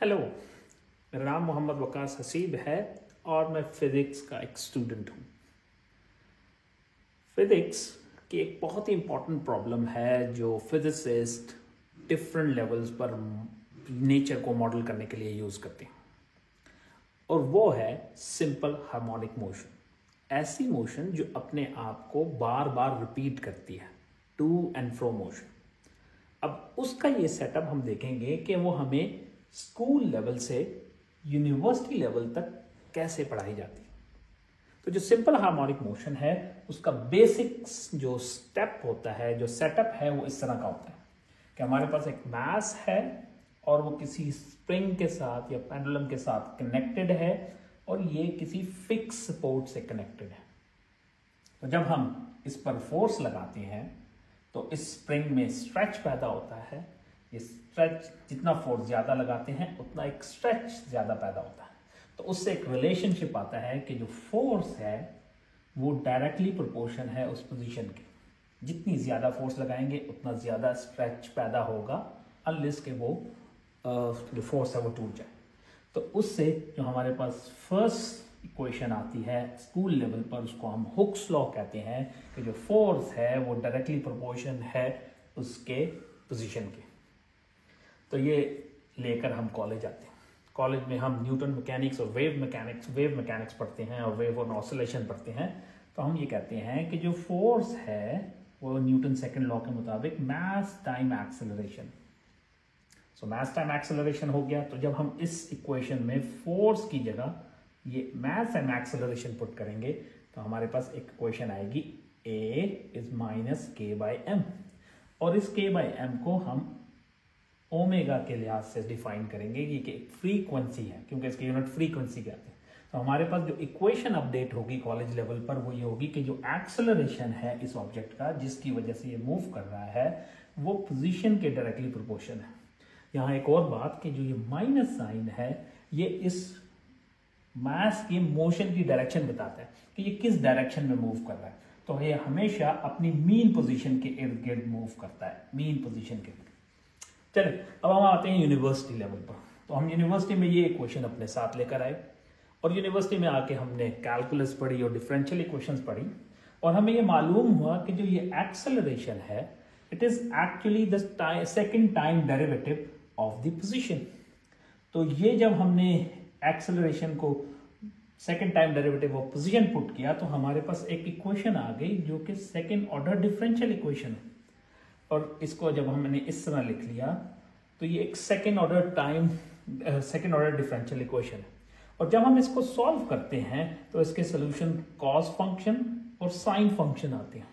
Hello, मेरा नाम मोहम्मद वकास हसीब है और मैं फिज़िक्स का एक स्टूडेंट हूँ। फिज़िक्स की एक बहुत ही इम्पॉर्टेंट प्रॉब्लम है जो फिजिसिस्ट डिफरेंट लेवल्स पर नेचर को मॉडल करने के लिए यूज़ करते हैं, और वो है सिंपल हार्मोनिक मोशन। ऐसी मोशन जो अपने आप को बार बार रिपीट करती है, टू एंड फ्रो मोशन। अब उसका ये सेटअप हम देखेंगे कि वो हमें स्कूल लेवल से यूनिवर्सिटी लेवल तक कैसे पढ़ाई जाती है। तो जो सिंपल हार्मोनिक मोशन है उसका बेसिक जो स्टेप होता है, जो सेटअप है, वो इस तरह का होता है कि हमारे पास एक मास है और वो किसी स्प्रिंग के साथ या पेंडुलम के साथ कनेक्टेड है और ये किसी फिक्स सपोर्ट से कनेक्टेड है। तो जब हम इस पर फोर्स लगाते हैं तो इस स्प्रिंग में स्ट्रेच पैदा होता है। ये स्ट्रेच, जितना फोर्स ज़्यादा लगाते हैं उतना एक स्ट्रेच ज़्यादा पैदा होता है। तो उससे एक रिलेशनशिप आता है कि जो फोर्स है वो डायरेक्टली प्रोपोर्शन है उस पोजीशन के। जितनी ज़्यादा फोर्स लगाएंगे उतना ज़्यादा स्ट्रेच पैदा होगा, अनलेस के वो जो फोर्स है वो टूट जाए। तो उससे जो हमारे पास फर्स्ट इक्वेशन आती है स्कूल लेवल पर, उसको हम हुक्स लॉ कहते हैं कि जो फोर्स है वो डायरेक्टली प्रोपोर्शन है उसके पोजीशन के। तो ये लेकर हम कॉलेज आते हैं। कॉलेज में हम न्यूटन मैकेनिक्स और वेव मैकेनिक्स पढ़ते हैं और वेव और ऑसिलेशन पढ़ते हैं। तो हम ये कहते हैं कि जो फोर्स है वो न्यूटन सेकंड लॉ के मुताबिक मास टाइम एक्सेलरेशन। सो मास टाइम एक्सेलरेशन हो गया। तो जब हम इस इक्वेशन में फोर्स की जगह ये मास टाइम एक्सेलरेशन पुट करेंगे तो हमारे पास एक इक्वेशन आएगी A इज माइनस के बाई एम, और इस के बाई एम को हम ओमेगा के लिहाज से डिफाइन करेंगे। ये कि फ्रीक्वेंसी है, क्योंकि इसके यूनिट फ्रीक्वेंसी कहते हैं। तो हमारे पास जो इक्वेशन अपडेट होगी कॉलेज लेवल पर वो ये होगी कि जो एक्सेलरेशन है इस ऑब्जेक्ट का, जिसकी वजह से ये मूव कर रहा है, वो पोजीशन के डायरेक्टली प्रोपोर्शन है। यहाँ एक और बात कि जो ये माइनस साइन है ये इस मास की मोशन की डायरेक्शन बताता है कि ये किस डायरेक्शन में मूव कर रहा है। तो ये हमेशा अपनी मीन पोजीशन के इर्द गिर्द मूव करता है, मीन पोजीशन के। चलिए अब हम आते हैं यूनिवर्सिटी लेवल पर। तो हम यूनिवर्सिटी में ये इक्वेशन अपने साथ लेकर आए और यूनिवर्सिटी में आके हमने कैलकुलस पढ़ी और डिफरेंशियल इक्वेशंस पढ़ी, और हमें ये मालूम हुआ कि जो ये एक्सेलरेशन है it is actually the second time derivative of the position. तो ये जब हमने एक्सेलरेशन को second time derivative of position put किया तो हमारे पास एक इक्वेशन आ गई जो कि सेकंड ऑर्डर डिफरेंशियल इक्वेशन है। और इसको जब हमने इस तरह लिख लिया तो ये एक सेकंड ऑर्डर डिफरेंशियल इक्वेशन है। और जब हम इसको सॉल्व करते हैं तो इसके सोल्यूशन कॉस फंक्शन और साइन फंक्शन आते हैं,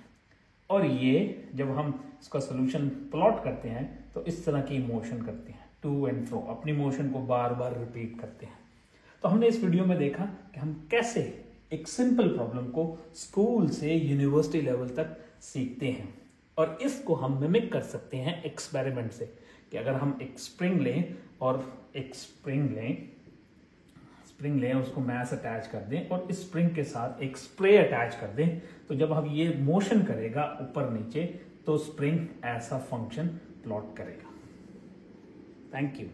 और ये जब हम इसका सोल्यूशन प्लॉट करते हैं तो इस तरह की मोशन करते हैं, टू एंड फ्रो, अपनी मोशन को बार बार रिपीट करते हैं। तो हमने इस वीडियो में देखा कि हम कैसे एक सिंपल प्रॉब्लम को स्कूल से यूनिवर्सिटी लेवल तक सीखते हैं, और इसको हम मिमिक कर सकते हैं एक्सपेरिमेंट से। कि अगर हम एक स्प्रिंग लें और उसको मैस अटैच कर दें और इस स्प्रिंग के साथ एक स्प्रे अटैच कर दें, तो जब हम ये मोशन करेगा ऊपर नीचे तो स्प्रिंग ऐसा फंक्शन प्लॉट करेगा। Thank you.